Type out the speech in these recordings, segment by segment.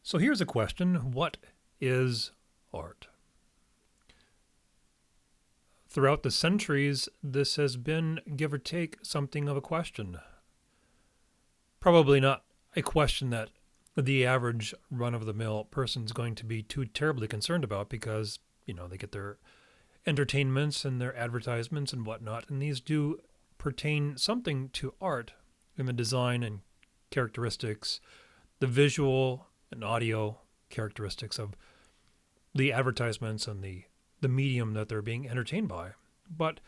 So here's a question. What is art? Throughout the centuries, this has been, give or take, something of a question. Probably not a question that the average run-of-the-mill person is going to be too terribly concerned about because, they get their entertainments and their advertisements and whatnot, and these do pertain something to art in the design and characteristics, the visual and audio characteristics of the advertisements and the medium that they're being entertained by. But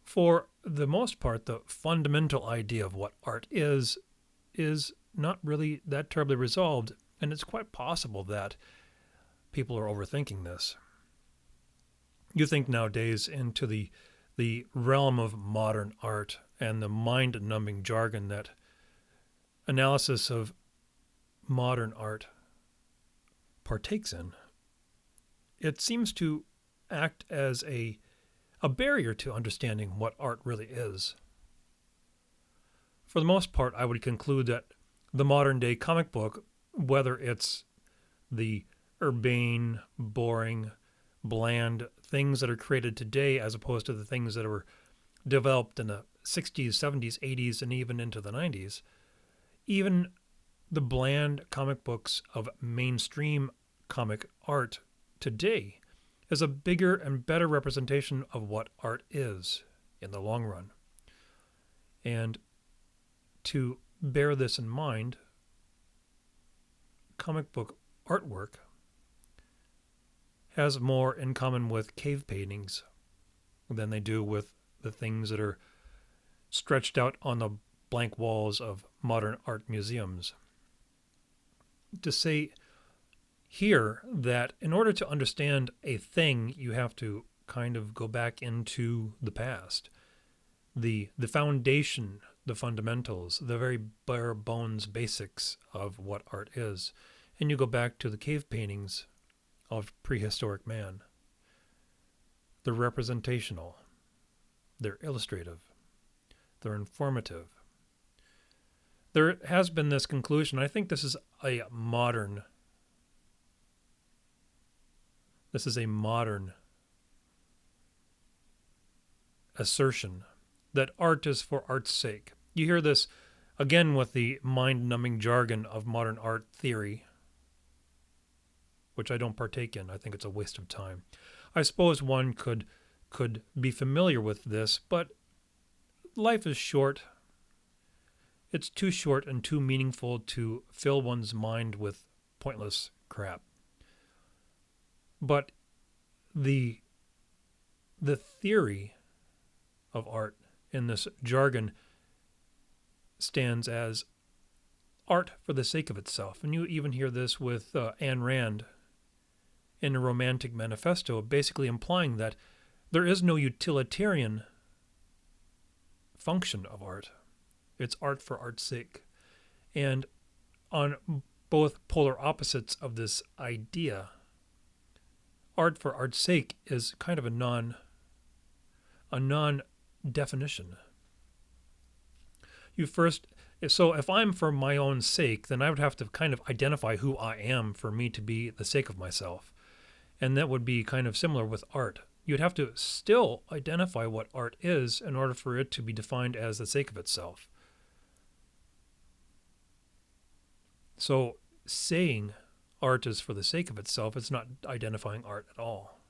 for the most part, the fundamental idea of what art is not really that terribly resolved, and it's quite possible that people are overthinking this. You think nowadays into the realm of modern art and the mind-numbing jargon that analysis of modern art partakes in. It seems to act as a barrier to understanding what art really is. For the most part, I would conclude that the modern day comic book, whether it's the urbane, boring, bland things that are created today as opposed to the things that were developed in the 60s, 70s, 80s, and even into the 90s, even the bland comic books of mainstream comic art today is a bigger and better representation of what art is in the long run. And to bear this in mind, comic book artwork has more in common with cave paintings than they do with the things that are stretched out on the blank walls of modern art museums. To say here that in order to understand a thing, you have to kind of go back into the past. The foundation, the fundamentals, the very bare bones basics of what art is. And you go back to the cave paintings of prehistoric man. They're representational. They're illustrative. They're informative. There has been this conclusion. I think this is a modern assertion that art is for art's sake. You hear this again with the mind-numbing jargon of modern art theory, which I don't partake in. I think it's a waste of time. I suppose one could be familiar with this, but life is short. It's too short and too meaningful to fill one's mind with pointless crap. But the theory of art in this jargon stands as art for the sake of itself. And you even hear this with Ayn Rand in a Romantic Manifesto, basically implying that there is no utilitarian function of art. It's art for art's sake. And on both polar opposites of this idea, art for art's sake is kind of a non-definition. So if I'm for my own sake, then I would have to kind of identify who I am for me to be the sake of myself. And that would be kind of similar with art. You'd have to still identify what art is in order for it to be defined as the sake of itself. So saying art is for the sake of itself, it's not identifying art at all.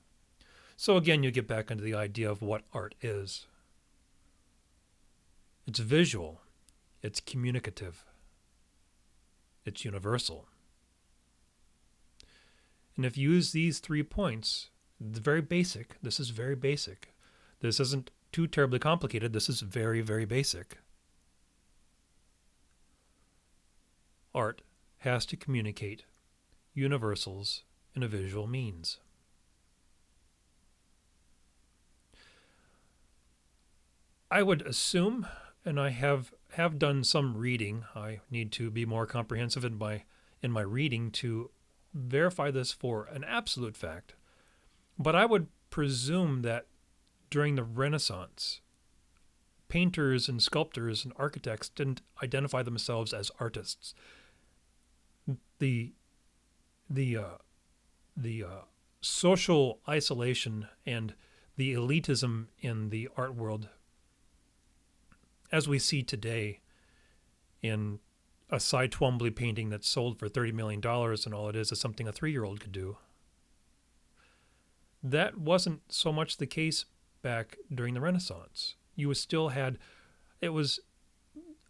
So again, you get back into the idea of what art is. It's visual. It's communicative. It's universal. And if you use these 3 points, it's very basic. This is very basic. This isn't too terribly complicated. This is very, very basic. Art has to communicate universals in a visual means. I would assume, and I have done some reading, I need to be more comprehensive in my reading to verify this for an absolute fact, but I would presume that during the Renaissance, painters and sculptors and architects didn't identify themselves as artists. The the social isolation and the elitism in the art world, as we see today in a Cy Twombly painting that's sold for $30 million and all it is something a 3-year-old could do. That wasn't so much the case back during the Renaissance. You still had, it was,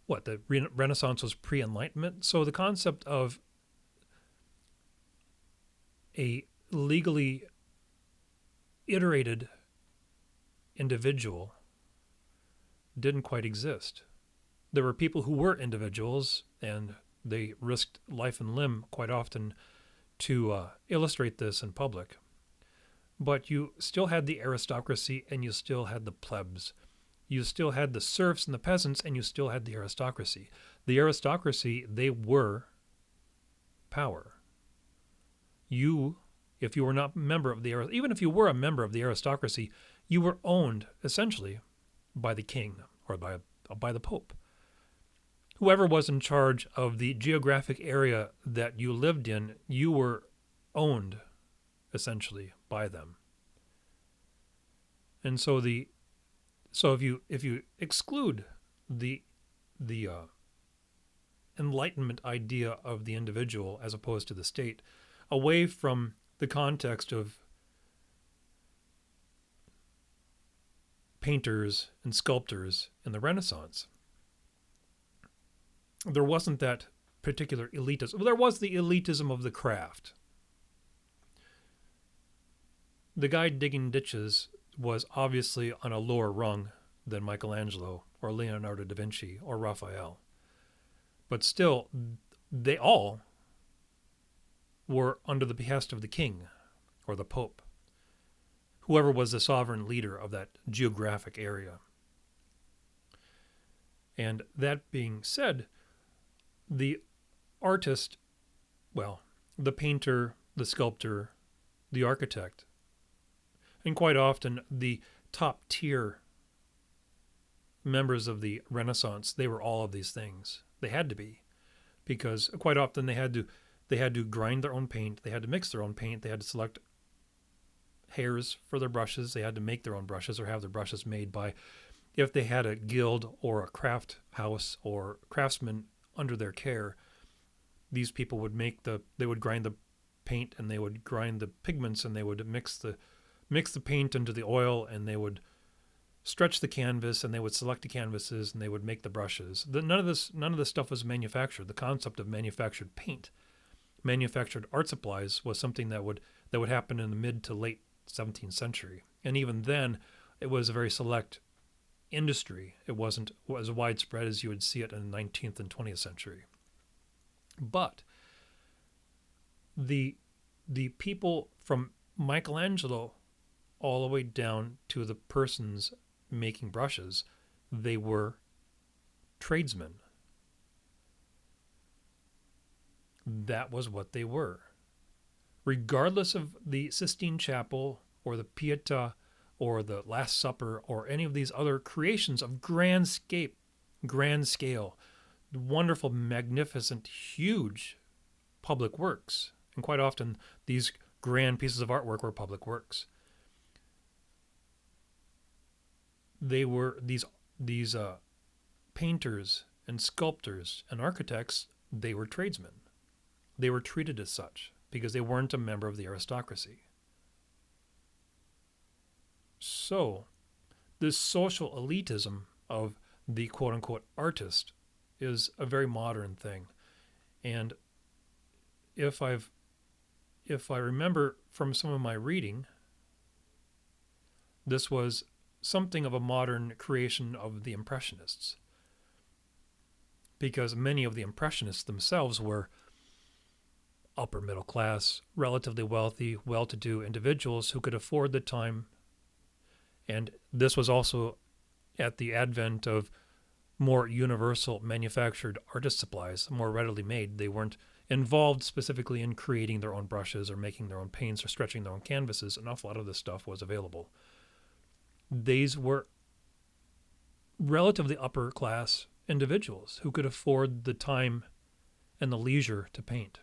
the Renaissance was pre-Enlightenment, so the concept of a legally iterated individual didn't quite exist. There were people who were individuals, and they risked life and limb quite often to illustrate this in public. But you still had the aristocracy, and you still had the plebs. You still had the serfs and the peasants, and you still had the aristocracy. The aristocracy, they were power. You, if you were not a member of the, even if you were a member of the aristocracy, you were owned essentially by the king or by the pope. Whoever was in charge of the geographic area that you lived in, you were owned essentially by them. And so if you exclude the Enlightenment idea of the individual as opposed to the state, away from the context of painters and sculptors in the Renaissance, there wasn't that particular elitism. Well, there was the elitism of the craft. The guy digging ditches was obviously on a lower rung than Michelangelo or Leonardo da Vinci or Raphael. But still, they all were under the behest of the king or the pope, whoever was the sovereign leader of that geographic area. And that being said, the artist, the painter, the sculptor, the architect, and quite often the top tier members of the Renaissance, they were all of these things. They had to be, because quite often they had to grind their own paint, they had to mix their own paint, they had to select hairs for their brushes, they had to make their own brushes or have their brushes made by, if they had a guild or a craft house or craftsmen under their care, these people would they would grind the paint and they would grind the pigments and they would mix the paint into the oil and they would stretch the canvas and they would select the canvases and they would make the brushes. None of this stuff was manufactured. The concept of manufactured paint, manufactured art supplies was something that would happen in the mid to late 17th century. And even then, it was a very select industry. It wasn't as widespread as you would see it in the 19th and 20th century. But the people from Michelangelo all the way down to the persons making brushes, they were tradesmen. That was what they were. Regardless of the Sistine Chapel or the Pietà or the Last Supper or any of these other creations of grand scale, wonderful, magnificent, huge public works. And quite often these grand pieces of artwork were public works. They were these painters and sculptors and architects, they were tradesmen. They were treated as such because they weren't a member of the aristocracy. So, this social elitism of the quote-unquote artist is a very modern thing. And if I remember from some of my reading, this was something of a modern creation of the Impressionists, because many of the Impressionists themselves were upper middle class, relatively wealthy, well-to-do individuals who could afford the time. And this was also at the advent of more universal manufactured artist supplies, more readily made. They weren't involved specifically in creating their own brushes or making their own paints or stretching their own canvases. An awful lot of this stuff was available. These were relatively upper class individuals who could afford the time and the leisure to paint.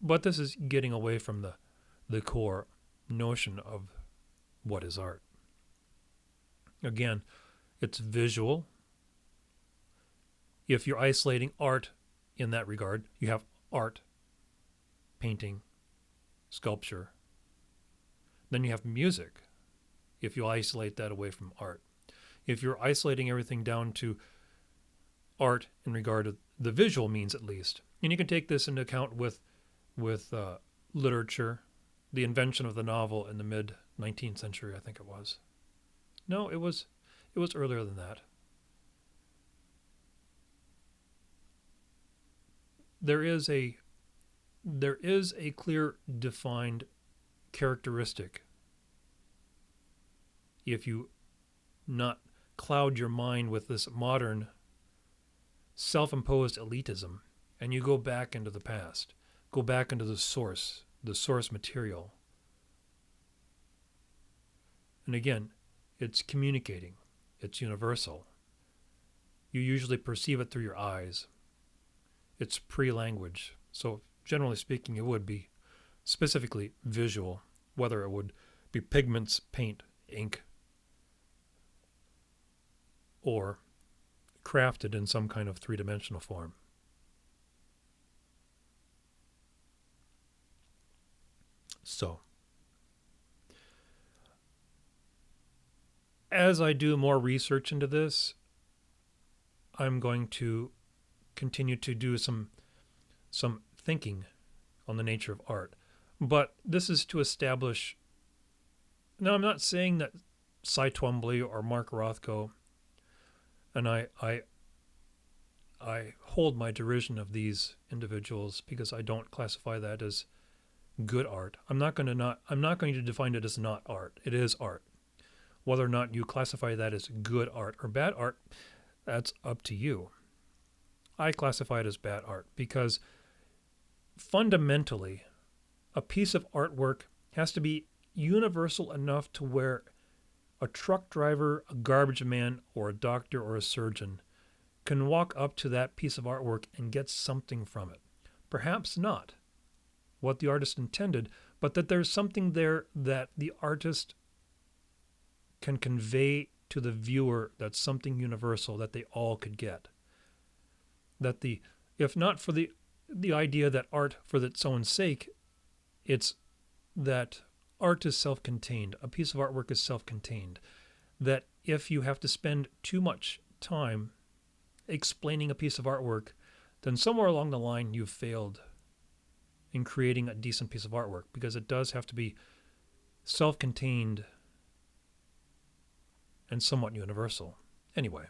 But this is getting away from the core notion of what is art. Again, it's visual. If you're isolating art in that regard, you have art, painting, sculpture. Then you have music, if you isolate that away from art. If you're isolating everything down to art in regard to the visual means, at least, and you can take this into account with literature, the invention of the novel in the mid-19th century, I think it was. No, it was earlier than that. There is a clear defined characteristic if you not cloud your mind with this modern self-imposed elitism and you go back into the past, go back into the source material. And again, it's communicating. It's universal. You usually perceive it through your eyes. It's pre-language. So generally speaking, it would be specifically visual, whether it would be pigments, paint, ink, or crafted in some kind of three-dimensional form. So, as I do more research into this, I'm going to continue to do some thinking on the nature of art. But this is to establish... Now, I'm not saying that Cy Twombly or Mark Rothko, and I hold my derision of these individuals because I don't classify that as good art. I'm not going to define it as not art. It is art. Whether or not you classify that as good art or bad art, that's up to you. I classify it as bad art because fundamentally, a piece of artwork has to be universal enough to where a truck driver, a garbage man, or a doctor or a surgeon can walk up to that piece of artwork and get something from it. Perhaps not what the artist intended, but that there's something there that the artist can convey to the viewer, that's something universal that they all could get. That if not for the idea that art for its own sake, it's that art is self-contained. A piece of artwork is self-contained. That if you have to spend too much time explaining a piece of artwork, then somewhere along the line you've failed in creating a decent piece of artwork, because it does have to be self-contained and somewhat universal. Anyway,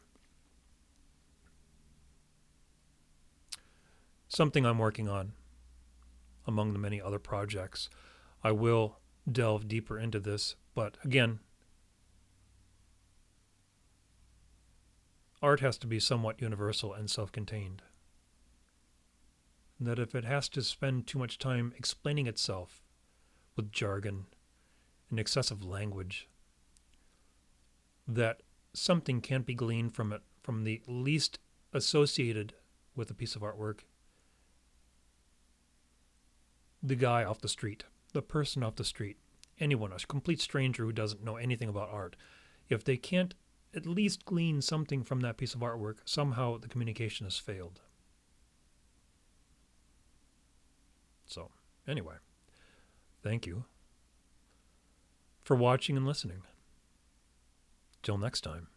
something I'm working on among the many other projects. I will delve deeper into this, but again, art has to be somewhat universal and self-contained. That if it has to spend too much time explaining itself with jargon and excessive language, that something can't be gleaned from it, from the least associated with a piece of artwork. The guy off the street, the person off the street, anyone, a complete stranger who doesn't know anything about art, if they can't at least glean something from that piece of artwork, somehow the communication has failed. So, anyway, thank you for watching and listening. Till next time.